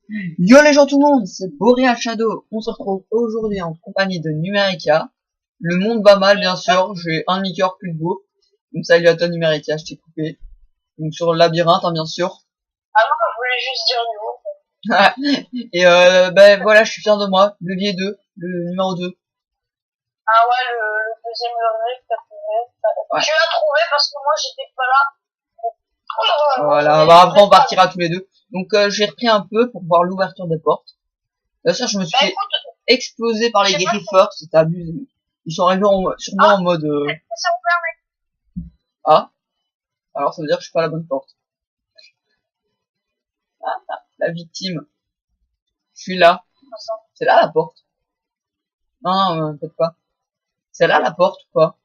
Yo les gens tout le monde, c'est Boreal Shadow. On se retrouve aujourd'hui en compagnie de Numerica. Le monde va mal bien sûr, j'ai un demi-cœur plus de beau. Donc salut à toi Numerica, je t'ai coupé. Donc sur le labyrinthe bien sûr. Ah non, je voulais juste dire niveau. Et ben voilà, je suis fier de moi. Levier 2, le numéro 2. Ah ouais, le deuxième levier que t'as trouvé. Ouais. Tu l'as trouvé parce que moi j'étais pas là. Voilà, bah après on partira tous les deux. Donc j'ai repris un peu pour voir l'ouverture des portes. Là ça je me suis Bah fait écoute, exploser par les griffeurs, c'est abusé. Ils sont arrivés sûrement en mode c'est ouvert mec. ah, alors ça veut dire que je suis pas à la bonne porte. La victime. Je suis là. C'est là la porte. Non, non, peut-être pas. C'est là la porte ou pas?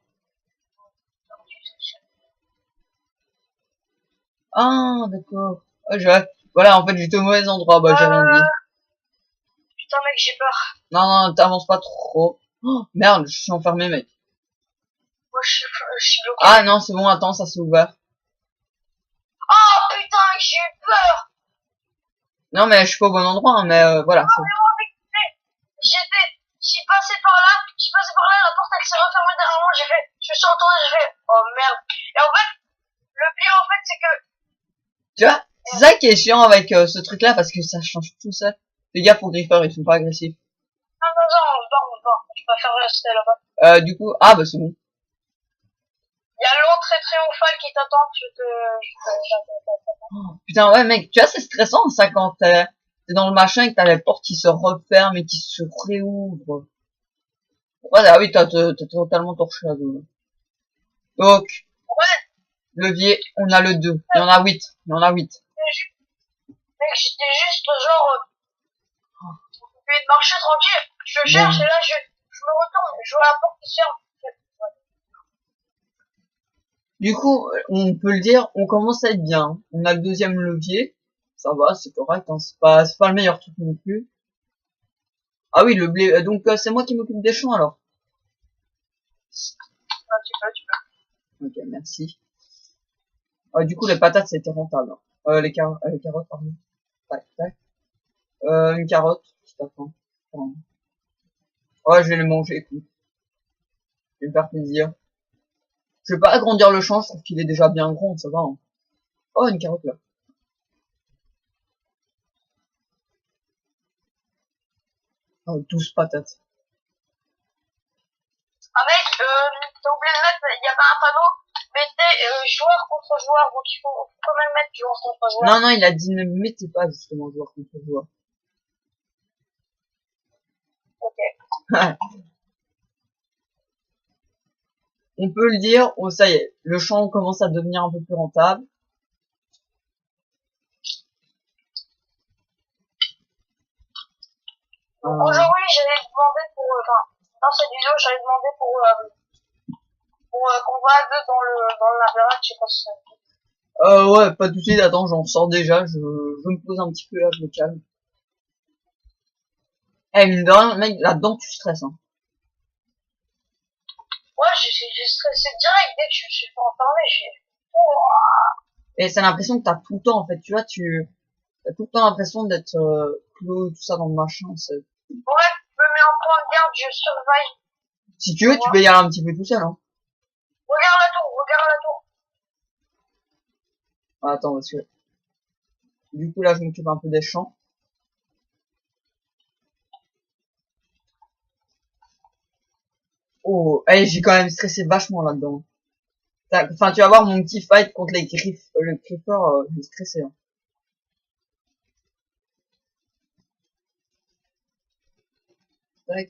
Ah, d'accord. Ah, voilà, en fait, j'étais au mauvais endroit. Bah, j'ai rien dit. Putain mec, j'ai peur. Non, non, t'avances pas trop. Oh, merde, je suis enfermé, mec. Moi je suis bloqué. Ah non, c'est bon, attends, ça s'est ouvert. Oh putain mec, j'ai eu peur. Non, mais je suis pas au bon endroit, hein, mais voilà. Non mais moi mec, j'ai passé par là, la porte elle s'est refermée derrière moi, je me suis retourné, j'ai fait, oh merde. Et en fait, le pire en fait c'est que, Tu vois, c'est ça qui est chiant avec ce truc-là, parce que ça change tout ça. Les gars, faut griffeurs, ils sont pas agressifs. non, on se barre, je préfère rester là-bas. Du coup, ah bah c'est bon. Il y a l'autre très triomphal qui t'attend, Oh, putain, ouais, mec, tu vois, c'est stressant, ça, quand t'es dans le machin et que t'as les portes qui se referment et qui se réouvrent. Ouais, ah oui, t'as totalement torché la zone. Donc, Ouais, levier, on a le 2. Il y en a 8. Il y en a 8. mec, j'étais juste genre, je vais marcher tranquille, je cherche et là je me retourne, je vois la porte qui se ferme. Du coup, on peut le dire, on commence à être bien. On a le deuxième levier. Ça va, c'est correct, hein. C'est pas le meilleur truc non plus. Ah oui, le blé, donc c'est moi qui m'occupe des champs alors. Ah, tu peux. Ok, merci. Du coup, les patates, c'était rentable, hein. Les carottes, pardon. Tac, tac. Une carotte, petit attends. Ouais, je vais les manger, écoute. Je vais me faire plaisir. Je vais pas agrandir le champ, je trouve qu'il est déjà bien grand, ça va, hein. Oh, une carotte là. Oh, 12 patates. Ah mec, t'as oublié de mettre, il y avait un panneau, mettez joueur contre joueur, donc il faut quand même mettre joueur contre joueur. Non, non, il a dit ne mettez pas justement joueur contre joueur. Ok. On peut le dire, oh, ça y est, le champ commence à devenir un peu plus rentable. Aujourd'hui, j'allais demander pour, dans cette vidéo, j'allais demander pour qu'on va à deux dans le labyrinthe, je sais pas si ça. Ouais, pas tout de suite, attends, j'en sors déjà, je me pose un petit peu là, je me calme. Eh, mine de rien, mec, là-dedans, tu stresses, hein. Ouais, j'ai stressé direct dès que je me suis fait enfermer, Et c'est l'impression que t'as tout le temps, en fait, tu vois, t'as tout le temps l'impression d'être clos, tout ça dans le machin, c'est... Ouais, je me mets en point de garde, je surveille. Si tu veux, tu peux y aller un petit peu tout seul, hein. Regarde la tour, regarde la tour. Ah, attends, parce que... Du coup, là, je m'occupe un peu des champs. Oh, hey, j'ai quand même stressé vachement là-dedans. Enfin, tu vas voir mon petit fight contre les le creeper, j'ai stressé, hein. Tac.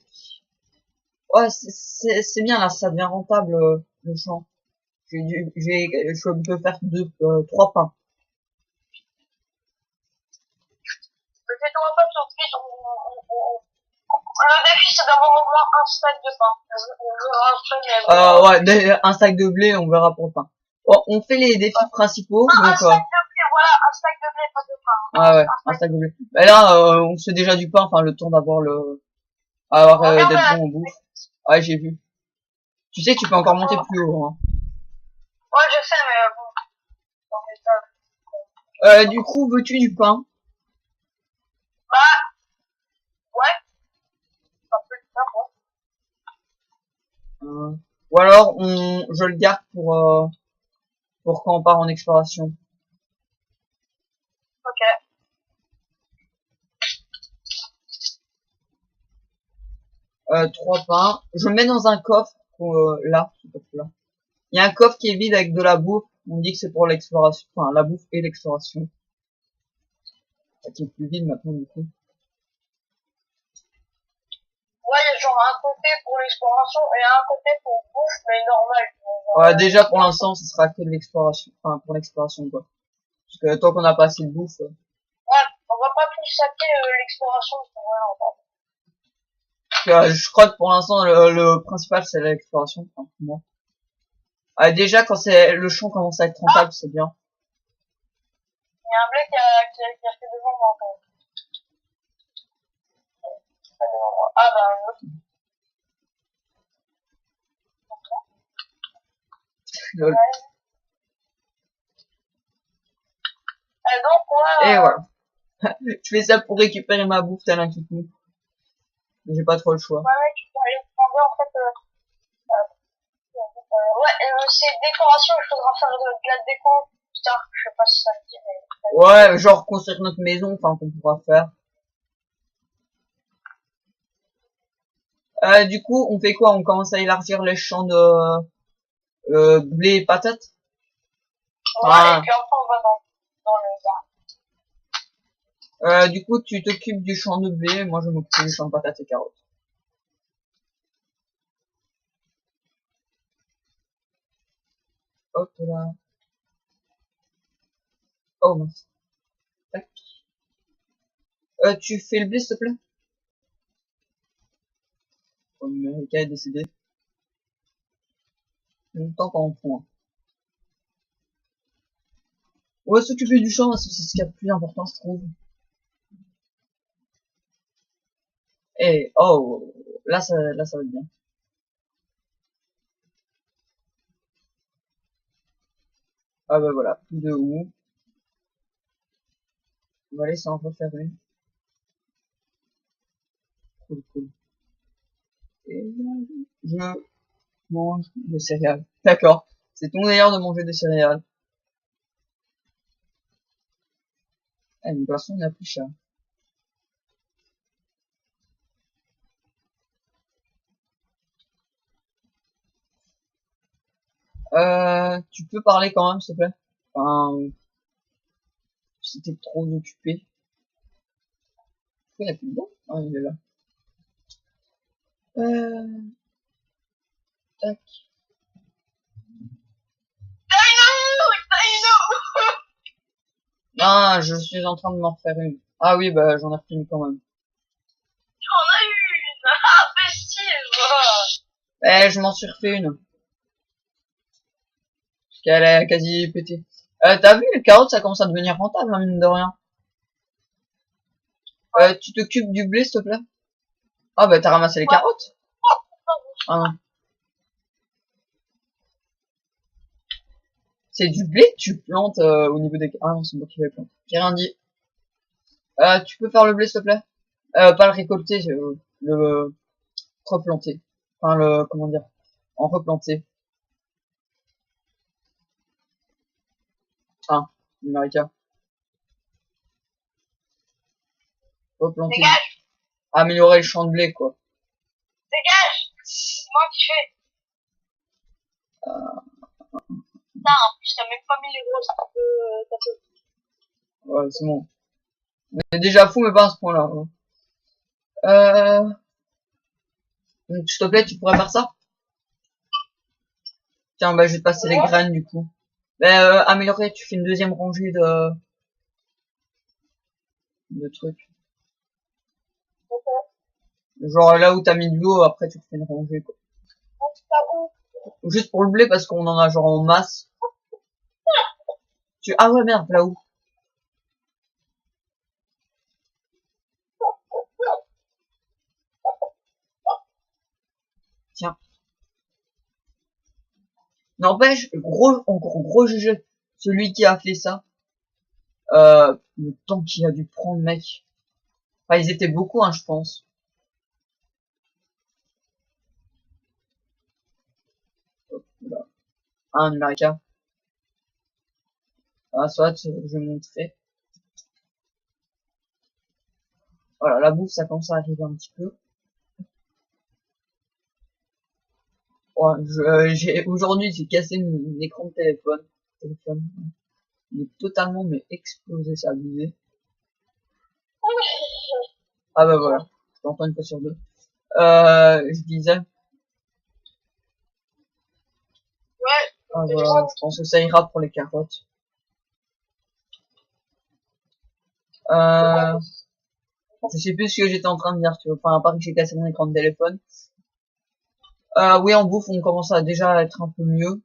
Ouais, c'est bien là, ça devient rentable le champ. Je peux faire 3 pains. Mais fais-toi pas surprise, le défi c'est d'avoir au moins un stack de pain. On verra après, mais Ouais, un sac de blé, on verra pour le pain. Bon, on fait les défis principaux, un donc stack de blé, voilà, un stack de blé, pas de pain. ah ouais, un sac de blé. Mais là, on se fait déjà du pain, enfin le temps d'avoir d'être bon au bouffe. Ouais, j'ai vu. Tu sais que tu peux encore monter plus haut, hein. Ouais, je sais, mais bon. Du coup, veux-tu du pain? Ou alors, je le garde pour quand on part en exploration. Ok. 3 pains. Je le mets dans un coffre, là, ce coffre-là. Il y a un coffre qui est vide avec de la bouffe. On dit que c'est pour l'exploration. Enfin, la bouffe et l'exploration. Qui est plus vide maintenant, du coup. Ouais, il y a genre un côté pour l'exploration et un côté pour bouffe, mais normal. Ouais, déjà, pour l'instant, ce sera que de l'exploration. Enfin, pour l'exploration, quoi. Parce que tant qu'on n'a pas assez de bouffe. Ouais, on va pas plus saquer l'exploration pour rien encore. Je crois que pour l'instant, le principal, c'est l'exploration. Enfin, pour moi. Déjà, quand le champ commence à être rentable, c'est bien. Il y a un blé qui a fait devant moi encore. Ah bah, un autre. Lol. Et donc, ouais, Et voilà. Je fais ça pour récupérer ma bouffe tel un kiki. J'ai pas trop le choix. ouais, tu peux aller prendre en fait, ouais, c'est décoration, il faudra faire de la déco plus tard, je sais pas si ça te dit, mais... Ouais, genre construire notre maison, enfin qu'on pourra faire. Du coup, on fait quoi? On commence à élargir les champs de blé et patates. Ouais, Ah. et puis après on va dans le jardin. Du coup, tu t'occupes du champ de blé, moi je m'occupe du champ de patates et carottes. Hop là. Oh mince. Tac. Tu fais le blé, s'il te plaît? America est décédé. Longtemps qu'on en prend. Ouais, s'occuper du champ, c'est ce qu'il y a de plus important, je trouve. Et, oh, là ça va être bien. Ah bah voilà, plus de où. On va laisser en refaire une. Cool, cool. Et là, je mange des céréales. D'accord. C'est ton d'ailleurs de manger des céréales. Ah, une boisson, on a plus cher. Tu peux parler quand même, s'il te plaît? Enfin, si t'es trop occupé. Pourquoi il n'y a plus de bon? Ah, il est là. Tac. Ah, je suis en train de m'en refaire une. Ah oui, bah, j'en ai refait une quand même. J'en ai une! Ah, festive! Je m'en suis refait une. Parce qu'elle est quasi pétée. T'as vu, les carottes, ça commence à devenir rentable, hein, mine de rien. Tu t'occupes du blé, s'il te plaît? Ah, bah, t'as ramassé les carottes? Ah non. C'est du blé que tu plantes au niveau des... Ah non, c'est moi qui vais planter. J'ai rien dit. Tu peux faire le blé, s'il te plaît? Pas le récolter, le replanter. Enfin, comment dire? En replanter. Ah, America. Replanter. Dégage! Améliorer le champ de blé, quoi. Dégage! C'est moi qui fais. Putain, en plus, t'as même pas mis les grosses Ouais, c'est bon. Mais déjà fou, mais pas à ce point-là. Hein. Donc, s'il te plaît, tu pourrais faire ça? Tiens, bah, je vais te passer les graines, du coup. Améliorer, tu fais une deuxième rangée de trucs. Genre là où t'as mis de l'eau, après tu fais une rangée, quoi. Juste pour le blé, parce qu'on en a genre en masse. Ah ouais, merde, là où? Tiens. N'empêche, gros GG, celui qui a fait ça, le temps qu'il a dû prendre, mec. Enfin, ils étaient beaucoup, hein, je pense. Hein, Numerica. Ah, soit, je vais montrer. Voilà, la bouffe, ça commence à arriver un petit peu. Ouais, aujourd'hui, j'ai cassé mon écran de téléphone. Il est totalement, mais explosé, ça a abusé. Ah bah voilà, je t'entends une fois sur deux. Je disais, Ouais. ah voilà, je pense que ça ira pour les carottes. Je sais plus ce que j'étais en train de dire, tu vois. Enfin, à part que j'ai cassé mon écran de téléphone. Oui, en bouffe, on commence à déjà être un peu mieux.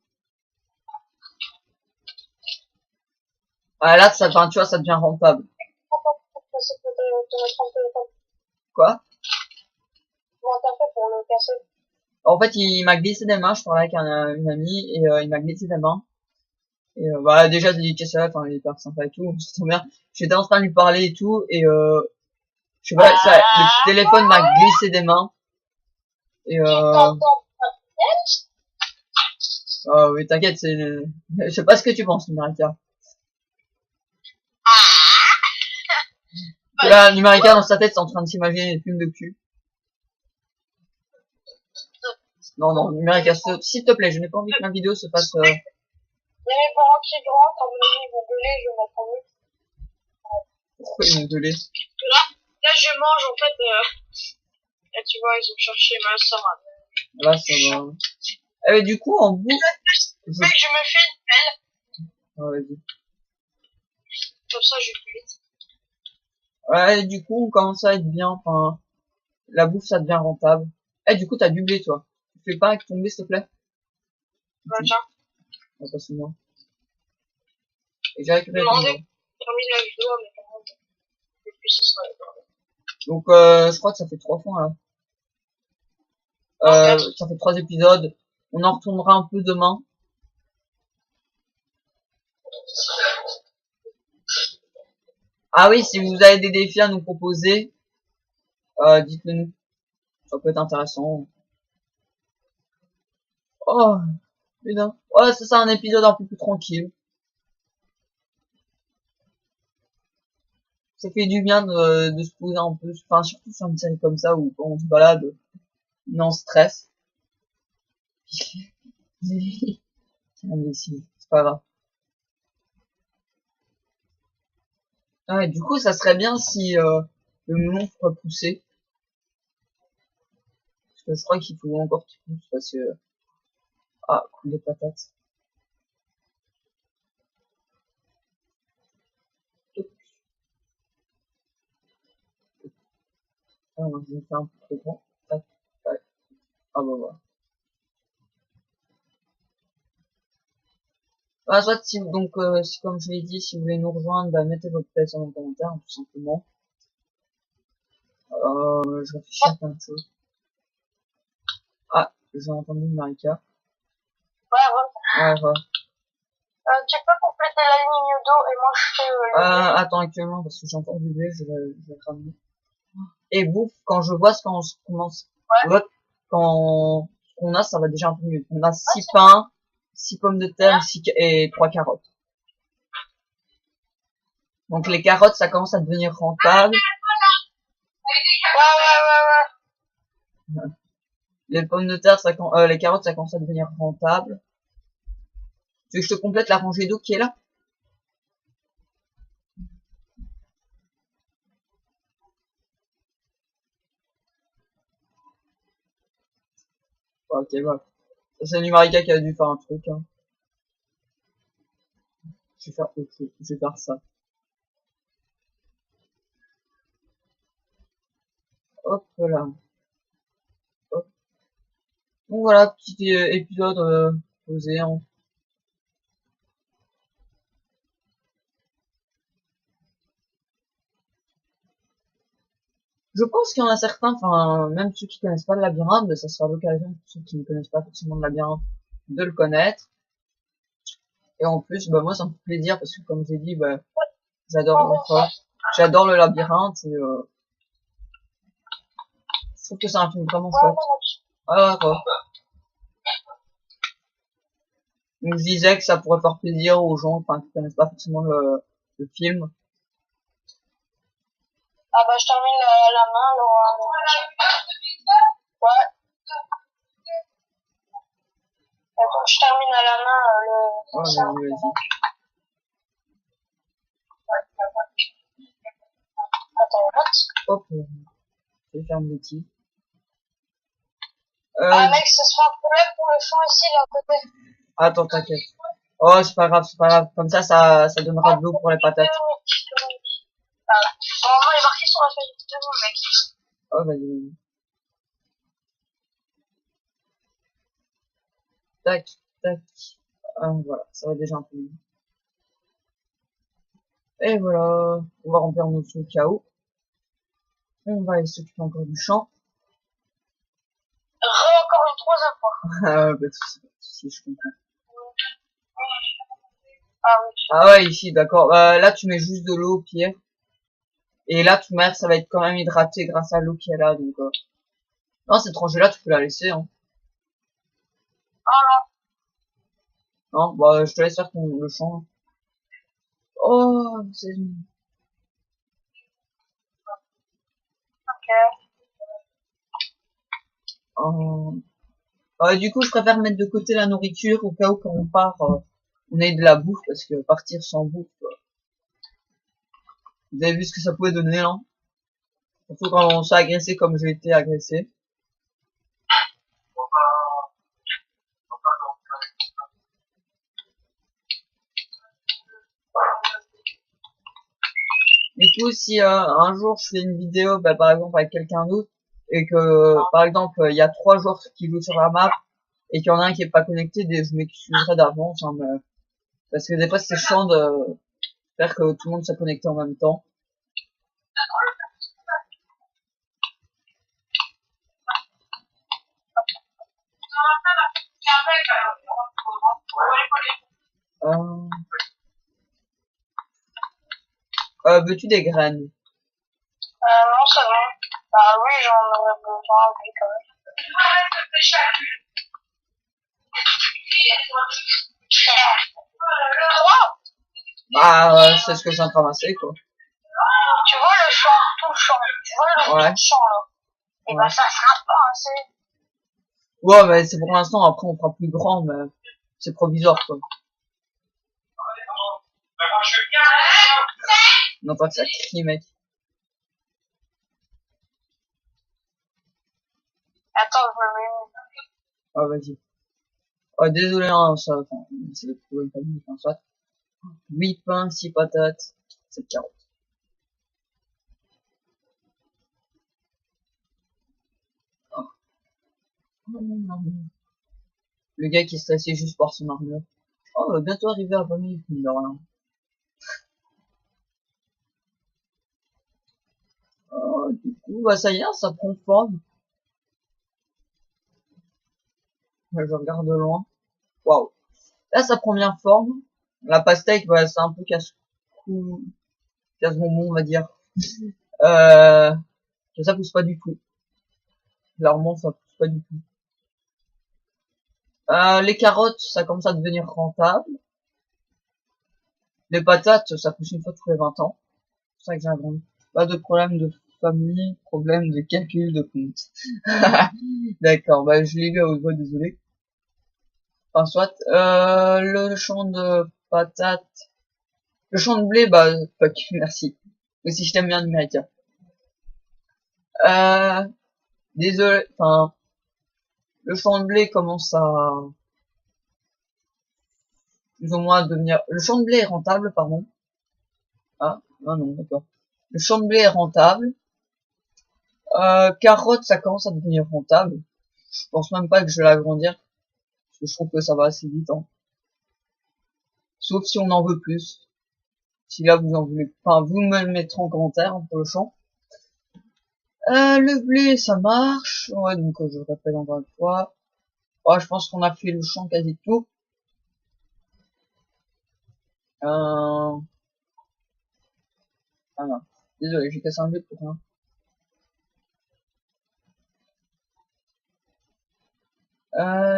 Là, ça, enfin, tu vois, ça devient rentable. Quoi? Comment t'as fait pour le casser? En fait, il m'a glissé des mains, je parlais avec une amie, et il m'a glissé des mains. Et bah, déjà, dédicace à elle, enfin, il est hyper sympa et tout, on s'entend bien. J'étais en train de lui parler et tout, et je sais pas, ça, le téléphone m'a glissé des mains. Et oui, t'inquiète, je sais pas ce que tu penses, Numerica. Là, Numerica, dans sa tête, c'est en train de s'imaginer des films de cul. Non, non, Numerica, s'il te plaît, je n'ai pas envie que ma vidéo se fasse, Il y a mes parents qui rentrent, quand ils vont gueuler, je vais mettre en mute. Pourquoi ils m'ont gueulé? Là, je mange, en fait, là, tu vois, ils ont cherché ma soeur. Là, ça va. Et du coup, en bouffe, Je me fais une pelle, ah, vas-y. comme ça, je vais plus vite. Ouais, du coup, on commence à être bien, enfin, la bouffe, ça devient rentable. Du coup, t'as du blé, toi. Tu fais pas avec ton blé, s'il te plaît? Bah, tiens. Ah, passe-moi. Et j'ai récupéré ton Demandez, blé. termine la vidéo, mais quand même, et puis ce sera Donc, je crois que ça fait 3 fois, là. Ça fait 3 épisodes. On en retournera un peu demain. Ah oui, si vous avez des défis à nous proposer, dites-le nous. Ça peut être intéressant. Oh, putain. Ouais, c'est ça, un épisode un peu plus tranquille. Ça fait du bien de se poser un peu, enfin, surtout sur une série comme ça où on se balade, non stress. C'est imbécile, c'est pas grave. Ouais, du coup, ça serait bien si le melon soit poussé. Parce que je crois qu'il faut encore qu'il pousse parce que... Ah, cool les patates. Ah, je vais faire un peu trop grand. Tac, tac. Ah bah voilà. Ah, soit si, donc, si, comme je l'ai dit, si vous voulez nous rejoindre, bah, mettez votre place en commentaire, hein, tout simplement. Je réfléchis à plein de choses. Ah, j'ai entendu Marika. Ouais. Ouais. Tu peux compléter la ligne d'eau et moi je fais Attends, actuellement, parce que j'ai encore du blé, je vais le ramener. Et bouffe, quand je vois ce qu'on commence, Ouais. quand on a, ça va déjà un peu mieux. On a 6 pains, 6 pommes de terre et 3 carottes. Donc les carottes, ça commence à devenir rentable. Ouais. Les pommes de terre, les carottes, ça commence à devenir rentable. Tu veux que je te complète la rangée d'eau qui est là? Ok, voilà. Ça, c'est Numerica qui a dû faire un truc, hein. Je vais faire autre chose. Je vais faire ça. Hop là. Hop. Donc voilà, petit épisode posé, hein. Je pense qu'il y en a certains, enfin, même ceux qui connaissent pas le labyrinthe, ça sera l'occasion pour ceux qui ne connaissent pas forcément le labyrinthe de le connaître. Et en plus, bah, moi, ça me fait plaisir parce que, comme j'ai dit, bah, j'adore le labyrinthe et, je trouve que c'est un film vraiment chouette. Ah, ouais, ouais. Donc je disais que ça pourrait faire plaisir aux gens, enfin qui connaissent pas forcément le film. Ah bah je termine la main alors. Ouais. Donc je termine à la main Ouais, le. vas-y. Attends, what? Hop, je vais faire une bêtise. Ah mec, ça se fait un problème pour le champ ici là à côté. Attends, t'inquiète. Oh, c'est pas grave, c'est pas grave. Comme ça donnera de l'eau pour les patates. Voilà. Normalement il est marqué sur la feuille de tout, mec. Oh, vas-y. Tac, tac. Ah, voilà, ça va déjà un peu mieux. Et voilà, on va remplir nos sous KO. On va aller s'occuper encore du champ. Encore une troisième fois. Ah, pas de soucis, je comprends. Ah oui. Ah ouais, ici, d'accord. Là, tu mets juste de l'eau au pire. Et là, tout mer, ça va être quand même hydraté grâce à l'eau qu'il y a là. Donc, non, cette rangée-là, tu peux la laisser. Hein. Ah Non, bah, je te laisse faire le champ. Oh, c'est... ok. Du coup, je préfère mettre de côté la nourriture au cas où quand on part, on ait de la bouffe parce que partir sans bouffe, vous avez vu ce que ça pouvait donner là. Surtout quand on s'est agressé comme j'ai été agressé. Du coup, si un jour je fais une vidéo, bah, par exemple avec quelqu'un d'autre, et que par exemple il y a 3 joueurs qui jouent sur la map et qu'il y en a un qui est pas connecté, je m'excuserai d'avance, hein, parce que des fois c'est chiant de faire que tout le monde soit connecté en même temps. Euh, veux-tu des graines? Non, ça va. Bah oui, j'en aurais besoin, oui, quand même. Trois. Bah, c'est ce que j'ai en train de ramasser, quoi. Tu vois le champ, tout le champ. Tu vois le Ouais. tout le champ là. Et bah ça sera pas assez. Ouais, mais c'est pour l'instant, après on fera plus grand, mais c'est provisoire, quoi. Non, pas que ça crie, mec. Attends, je me mets. Ah, vas-y. Oh, désolé, hein, ça, enfin, c'est de trouver une famille, enfin, soit. 8 pains, 6 patates, 7 carottes. Oh. Le gars qui est stressé juste par son armure. Oh, on va bientôt arriver à 20 minutes, mine de rien. Oh, du coup, bah, ça y est, ça prend forme. Je regarde de loin. Waouh. Là, ça prend bien forme. La pastèque, bah, c'est un peu casse-bonbon, on va dire. Euh, ça pousse pas du tout. Clairement, ça pousse pas du tout. Les carottes, ça commence à devenir rentable. Les patates, ça pousse une fois tous les 20 ans. C'est ça que j'ai agrandi. Pas de problème de famille, problème de calcul de compte. D'accord, bah je l'ai lu à haute voix, désolé. Enfin, soit, le champ de patates, le champ de blé, bah, fuck, merci. Aussi, je t'aime bien, Numérica. Désolé, enfin, le champ de blé commence à, plus ou moins devenir, le champ de blé est rentable, pardon. Ah, non, d'accord. Le champ de blé est rentable. Carottes, ça commence à devenir rentable. Je pense même pas que je vais l'agrandir. Parce que je trouve que ça va assez vite, hein. Sauf si on en veut plus. Si là vous en voulez, enfin vous me le mettrez en commentaire hein, pour le champ. Le blé ça marche. Ouais donc je répète encore une fois. Ouais, je pense qu'on a fait le champ quasi tout. Ah non. Désolé, j'ai cassé un blé pour rien.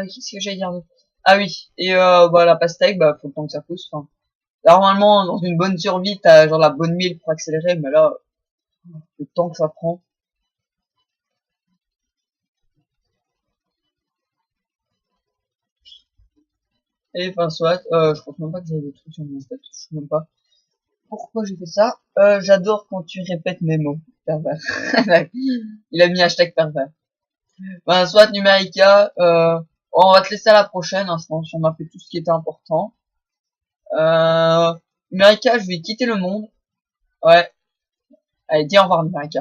Qu'est-ce que j'allais dire d'autre? Ah oui, et bah la pastèque, bah faut le temps que ça pousse. Enfin, normalement, dans une bonne survie, t'as genre la bonne mille pour accélérer, mais là, le temps que ça prend. Et enfin soit, je crois même pas que j'ai des trucs sur mon tête, je sais même pas pourquoi j'ai fait ça. J'adore quand tu répètes mes mots, pervers. Il a mis hashtag pervers. Ben soit Numerica, on va te laisser à la prochaine, hein, si on a fait tout ce qui était important. Numerica, je vais quitter le monde. Ouais. Allez, dis au revoir Numerica.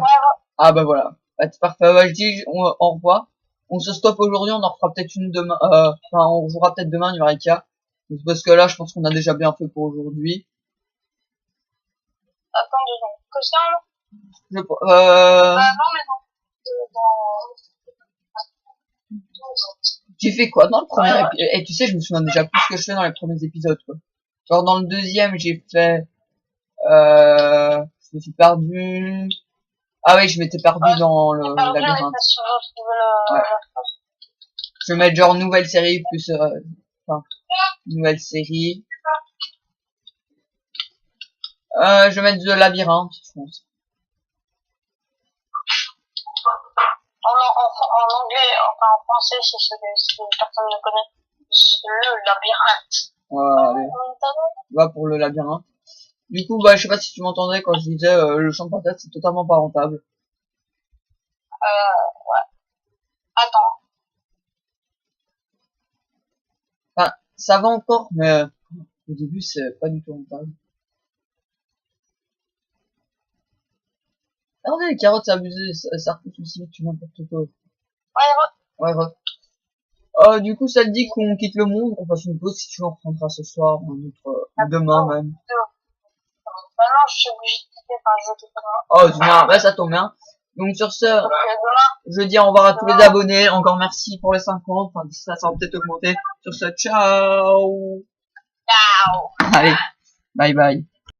Ah bah voilà. Bah, c'est parfait. Ouais, je dis au revoir. On se stoppe aujourd'hui, on en refera peut-être une demain. Enfin, on jouera peut-être demain Numerica. Parce que là, je pense qu'on a déjà bien fait pour aujourd'hui. Attends 2 secondes. Que ça, là? Je, Non, mais non. Tu fais quoi dans le premier épisode? Et tu sais, je me souviens déjà plus ce que je fais dans les premiers épisodes, quoi. Genre dans le deuxième, j'ai fait, je me suis perdu. Ah oui, je m'étais perdu dans le labyrinthe. Ouais. Je vais mettre genre nouvelle série plus, enfin, nouvelle série. Je vais mettre le labyrinthe, je pense. En anglais, enfin en français, si personne ne connaît, le labyrinthe. Voilà, allez. Va pour le labyrinthe. Du coup, bah, je sais pas si tu m'entendais quand je disais, le champ de patates, c'est totalement pas rentable. Ouais. Attends. Enfin, ça va encore, mais au début, c'est pas du tout rentable. Regardez, les carottes, c'est abusé, ça repousse aussi vite, tu n'importe quoi. Ouais, du coup, ça te dit qu'on quitte le monde, qu'on fasse une pause, si tu veux, on reprendra ce soir, ou un autre, ou demain même. Bah non, je suis obligée de quitter, enfin, je quitte demain. Oh, demain, bah, ça tombe bien. Donc, sur ce, je dis au revoir à tous les abonnés, encore merci pour les 50, enfin, ça va peut-être augmenter. Sur ce, ciao! Ciao! Allez, bye bye.